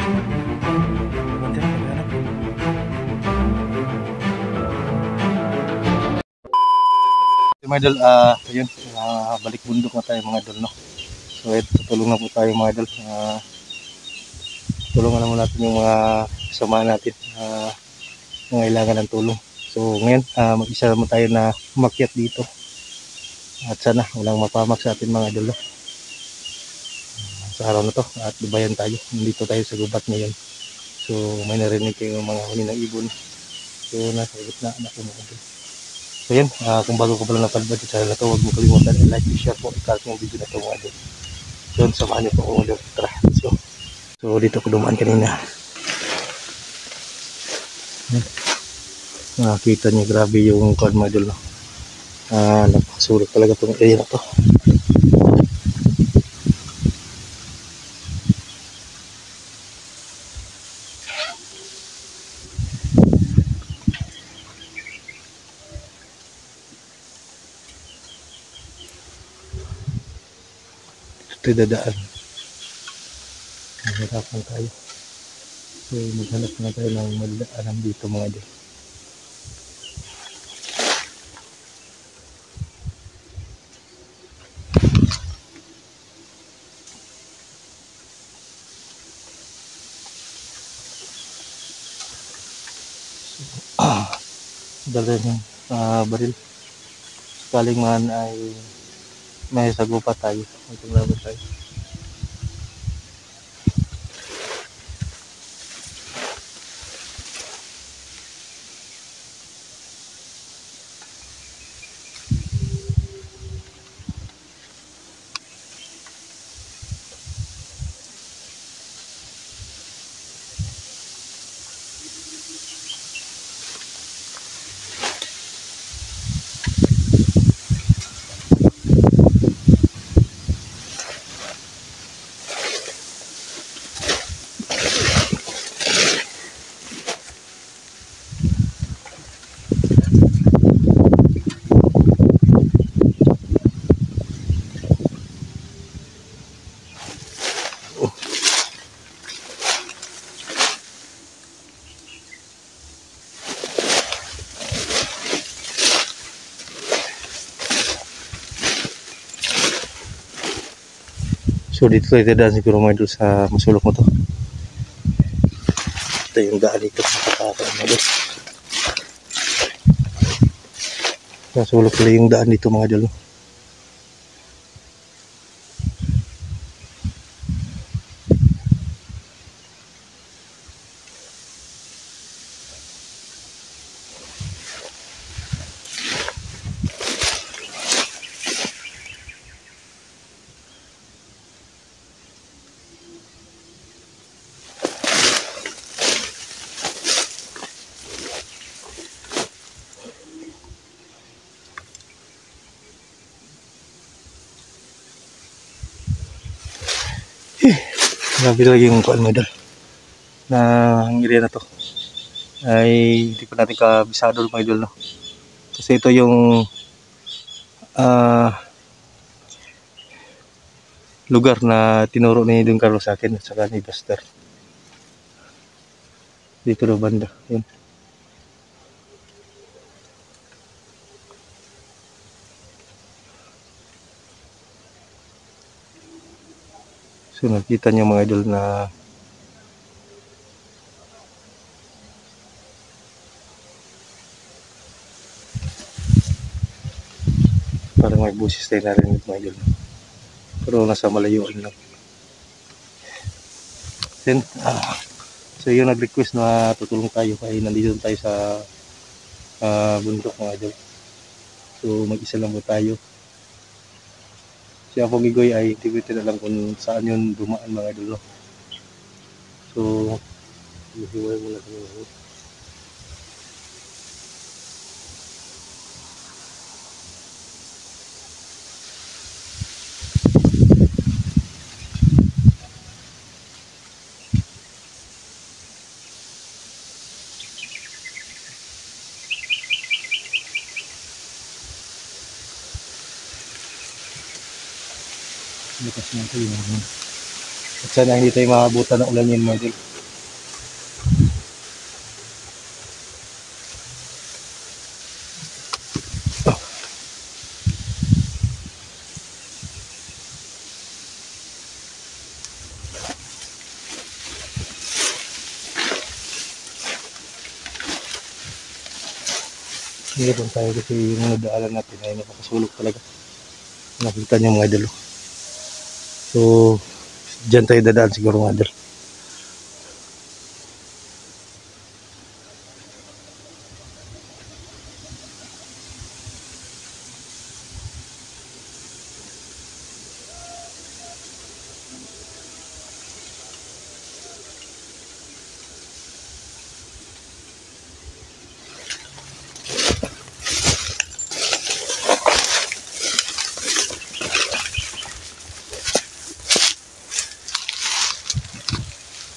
Mga idol, ayun, balik bundok na tayo mga idol, no? So ito, tutulong na po tayo mga idol. Tulungan naman natin yung mga kasama natin, nangailangan ng tulong. So ngayon, mag-isa naman tayo na umakyat dito. At sana walang mapamak sa atin mga idol, no? Sa araw na to, at dubayan tayo. Nandito tayo sa gubat ngayon. So may narinig kayo mga huni ng ibon. So nasa gitna na po mga idol. So yan, kung bago ko pala napalibad sa channel na to, huwag mo kalimutan i-like, i-share po, i-comment yung video na to mga idol. So yun, samahan niyo po ako mga idol. Tara, let's go. So dito ko dumaan kanina. Nakita niyo grabe yung card mga idol, no? Napakasulok talaga itong area na to. Ito dadaan. Mahirapan tayo. So maghanap na tayo ng madaanan dito mga idol. Dala yung baril. Sakaling man ay may sagupa tayo. Itong laban tayo. So dito tayo dadaan siguro mga idol sa masulok mo to. Ito yung daan dito sa kakakain mga idol. Masulok pala yung daan dito mga idol. Grabe lagi yung kuan mga idol. Na ang area na to ay hindi pa natin kabisado mga idol, no? Kasi ito yung lugar na tinuro ni Don Carlos sa akin at saka ni Buster. Dito na banda. Yun. So nakita niyo mga idol na parang may busis tayo narinig mga idol. Pero nasa malayuan lang. Then, so yung nag-request na tutulong tayo kaya nandito tayo sa bundok mga idol. So mag-isa lang po tayo. Si Apo Gigoy ay hindi ko alam kung saan yun dumaan mga idol. So, hihiway muna kami. Bukas na ito yun. At sana hindi tayo maabutan ng ulan yun mga idol. Ngayon tayo kasi yung nadaalan natin ay napakasulok talaga. Nakita niyo mga idol. So, dyan tayo dadaan siguro mga idol.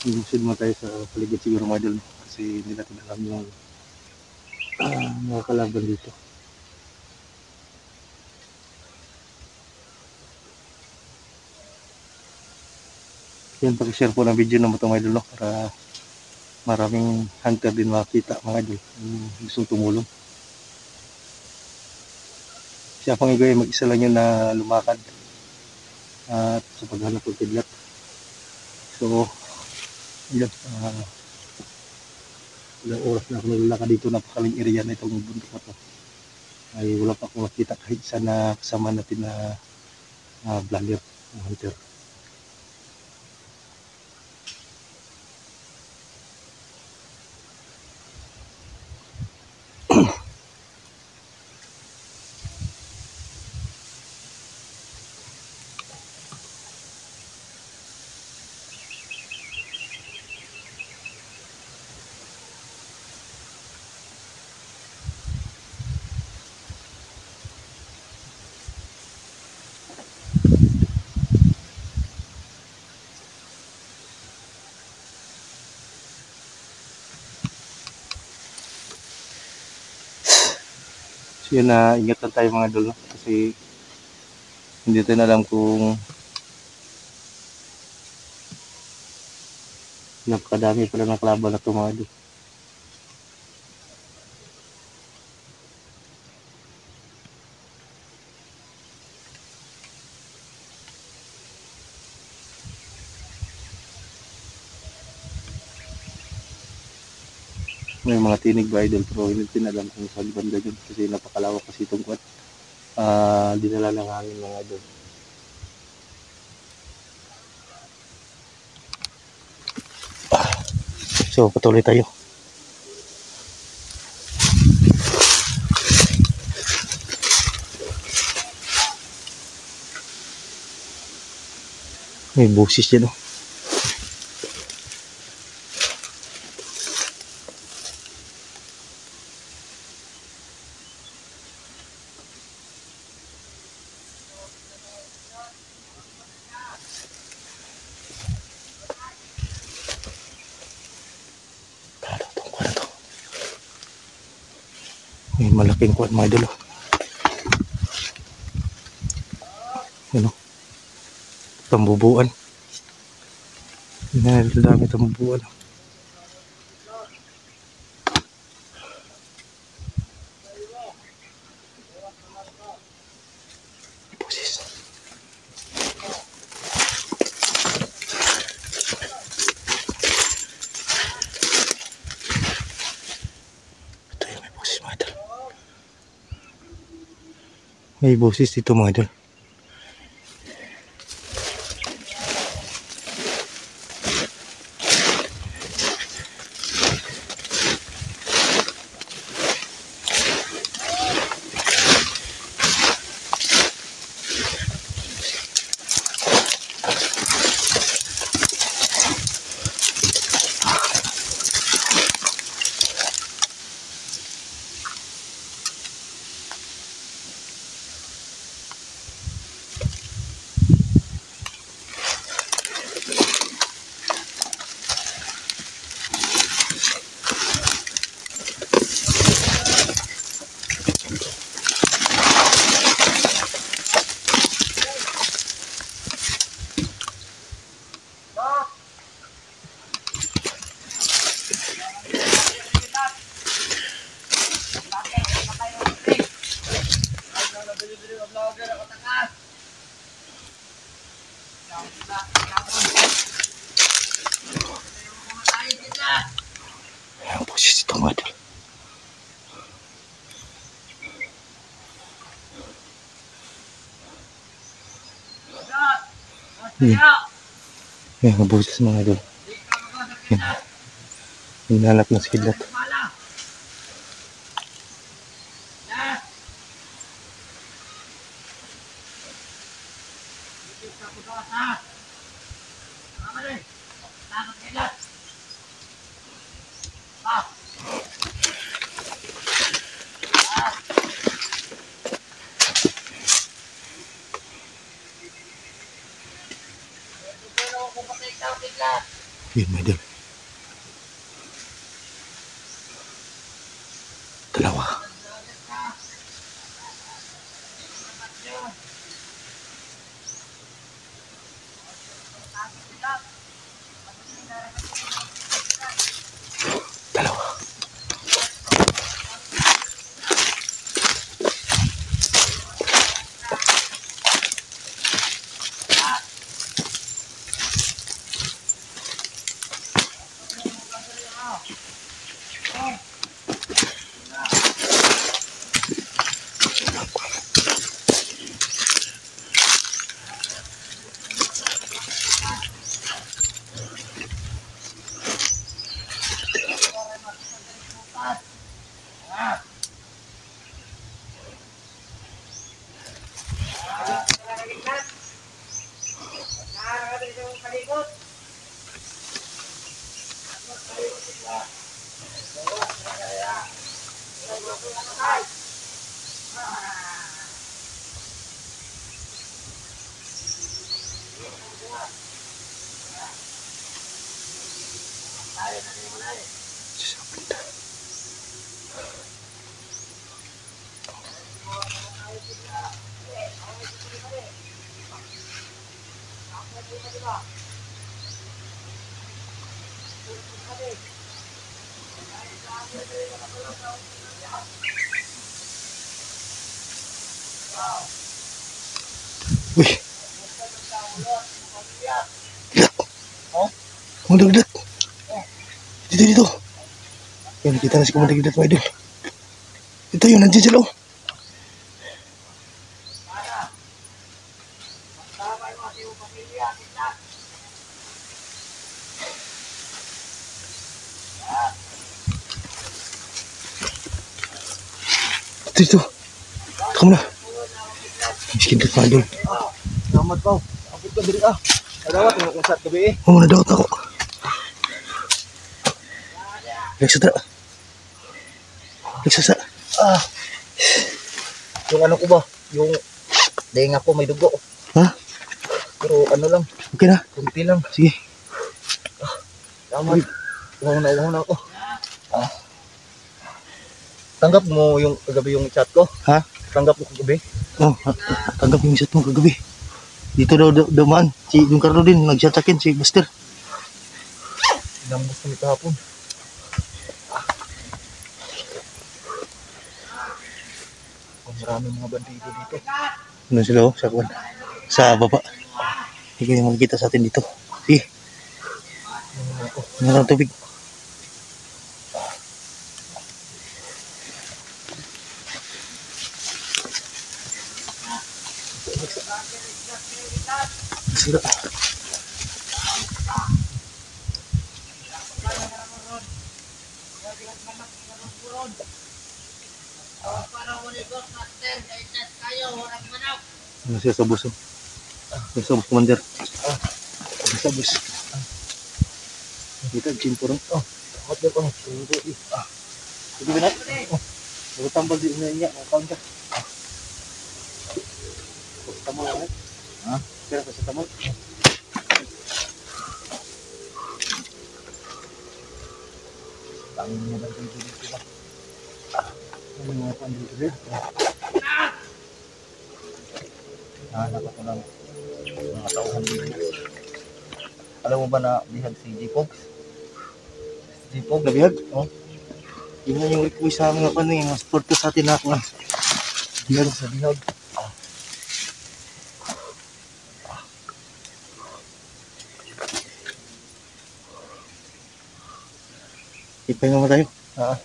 Inusin mo tayo sa paligid siguro mga idol kasi hindi natin alam yung mga kalaban dito. Yan, pakishare po ng video ng mga idol para maraming hunter din makita mga idol yung gustong tumulong. Siya pang igay mag-isa lang yun na lumakad at sa paghanap ng kidlat. So, yun, ilang oras na ako naglalakad dito, napakaling area na itong bundok na to. Ay wala pa akong makita kahit isa na kasama natin na vlogger, hunter. So yun, ingat lang tayo mga idol kasi hindi tayo alam kung napakadami pala ng kalaban na ito mga idol. May mga tinig ba idol pero hindi natin alam kung saan banda yun kasi napakalawak kasi itong kwat. Dinala ng hangin mga idol. So patuloy tayo. May busis dyan oh. May malaking kuwan mga idol. Ano? Tambubuan. Dami tambubuan. Pusis. Ito yung may pusis mga idol. May busis dito mga idol. Ayan po siya dito mga idol. Yan. Yan, ang boses mga idol. Yan. Hinahanap ng kidlat. Yan mga idol. Dalawa. Dalawa. Uy. Kidlat. Kumandag kidlat. Dito. Yan, kita na si kumandag kidlat mga idol. Ito yun, nandiyan sila oh. Dito. Kamu na. Miskin ka mga idol. Selamat kau. Abot ka diri ah. Adawat mo kung sat gabi eh. Oo, nadawat ako. Nagsasa. Ah. Yung ano ko ba? Yung denga ko may dugo. Ha? Pero ano lang, Okay na. kunti lang. Sige. Selamat. Uhaw na ako. Ah. Tanggap mo yung kagabi yung chat ko? Ha? Tanggap mo kagabi? Oh, tanggap yung chat mo kagabi. Dito daw dumaan. Si yung Carlo din, nag-chat sa akin, si Buster. Inambos kami kahapon. Maraming mga bandido dito. Ano sila oh, sa kuwan. Sa baba. Hindi kayo makikita sa atin dito. Sige. Ano lang tubig. Sila. Ano siya sa bus oh. Sa bus commander. Sa bus. Kita gym po rin. Oh, hot dog oh. Sige ba na? Oh. Tambal din niya. Account ka. Tama lang eh. Ha? Kira ka sa tama. Tangin mga bandido dito ba? Ano mga bandido dito? Hanap ako ng mga tauhan dito. Alam mo ba na bihag si J-Pogs? J-Pogs? Nabihag? Oh. Yun nga yung request sa mga ano yung sport ko sa atin na ako nga. Bihag sa bihag. Ipahinga mo tayo. Ha?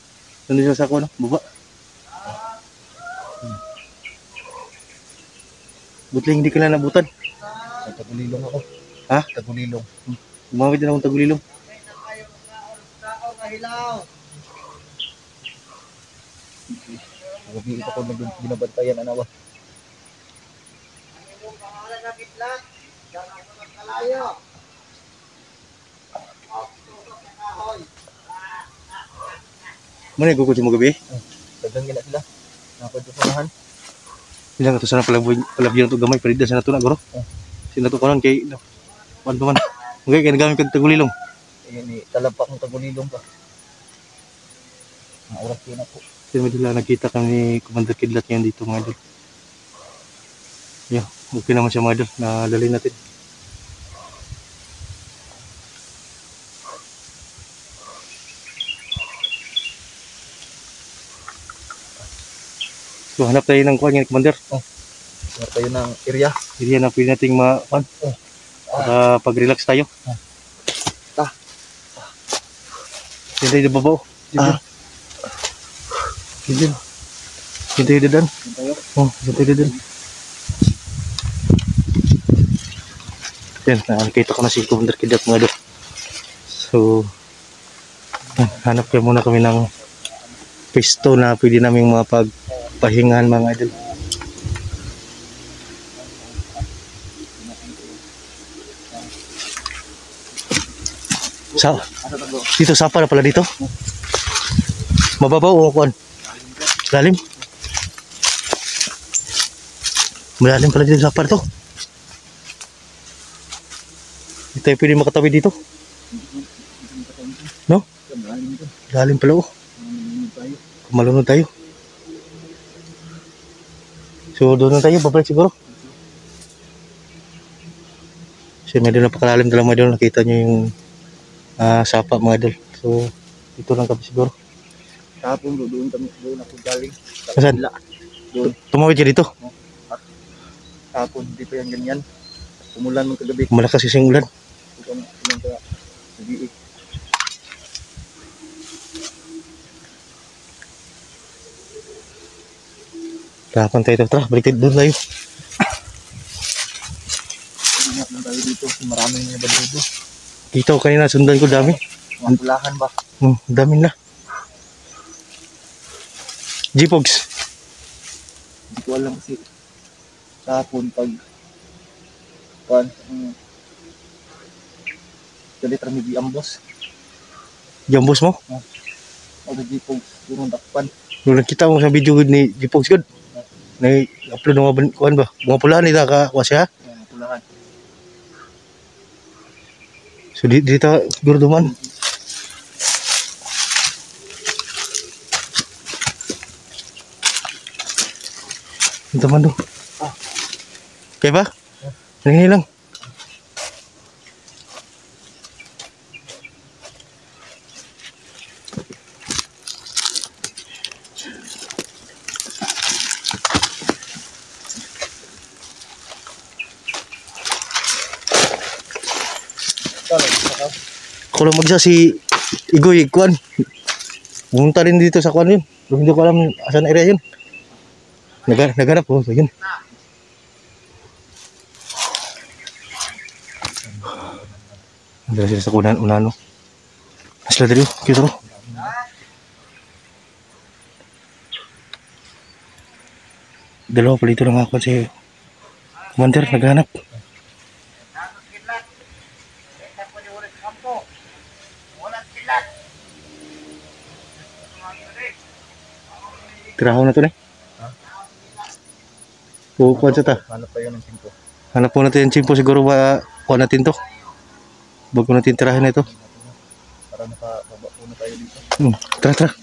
Nandun siya sa ako, no? Baba. Buti hindi ka na nabutan. Ay, tagulilong ako. Ha? Tagulilong. Gumamit din akong tagulilong. Gabi ito ko binabantayan, ano ba? Mana gugod mo gabi? Dagang gina sila. Nakapagpunahan. Bilang ito sana palabyan ito gamay. Palida sana ito na guro. Sina ito kanan kay... Ano man. Okay, kaya nagamit kang tagulilong. Ayan ni talapak ng tagulilong pa. Ang oras yun ako. Kasi madala nakita kami Commander Kidlat ngayon dito mga idol. Yeah, okay naman siya mga idol. Nadali natin. So hanap tayo ng kuhan yan, Commander. Hanap tayo ng area. Area na pwede nating ma-kuhan. Para pag-relax tayo. Diyan tayo nababaw. Diyan. Diyan tayo dadan. Diyan tayo dadan. Yan, nakikita ko na si Commander Kidlat mga idol. So, hanap kayo muna kami ng pisto na pwede naming mapagpahingahan mga idol. Dito, sapa na pala dito. Mababaw o kuan? Lalim? Malalim pala dito sapa to. Hindi tayo pwede makatabi dito. No? Lalim pala o. Malunod tayo. So doon na tayo, babalik siguro. So medyo napakalalim talaga mga idol. Nakita nyo yung sapa mga idol. So dito lang kami siguro. Kahapon doon ako galing. Saan? Doon. Tumawid ka dito? Kahapon, hindi pa yan ganyan. Umulan mo kagabi. Malakas isang ulan. Kapan tayo, tara, balik doon tayo. Ingat lang tayo dito, maraming mga bandido. Kita ko kanina, sundan ko dami. Mga pulahan ba? Dami na. G-Pogs. Hindi ko alam kasi kahapon pag galit rami di ambos. Jambos mo? O di po durong dakpan. Nung nakita mo sa video ni G-Pogs good. Na-upload ng mga kuhan ba? Mga pulahan nila ka siya. Mga pulahan. So dito siguro duman. Ito man doon. Okay ba? Nangyay lang. Ako lang magsa si Igoy Kuan. Pumunta rin dito sa Kuan yun. Pero hindi ko alam asan area yun. Naghanap ko. So yun. Dala sila sa unano. Asla dali. Kita mo. Dalawa pala ito lang ako si Commander. Naghanap. Tirahaw na to na. Kukuha sa ta. Hanap tayo ng chimpo. Hanap po natin yung chimpo. Siguro ba kuha natin to. Bago natin tirahin na ito. Para nakababa po na tayo dito. Tara, tara.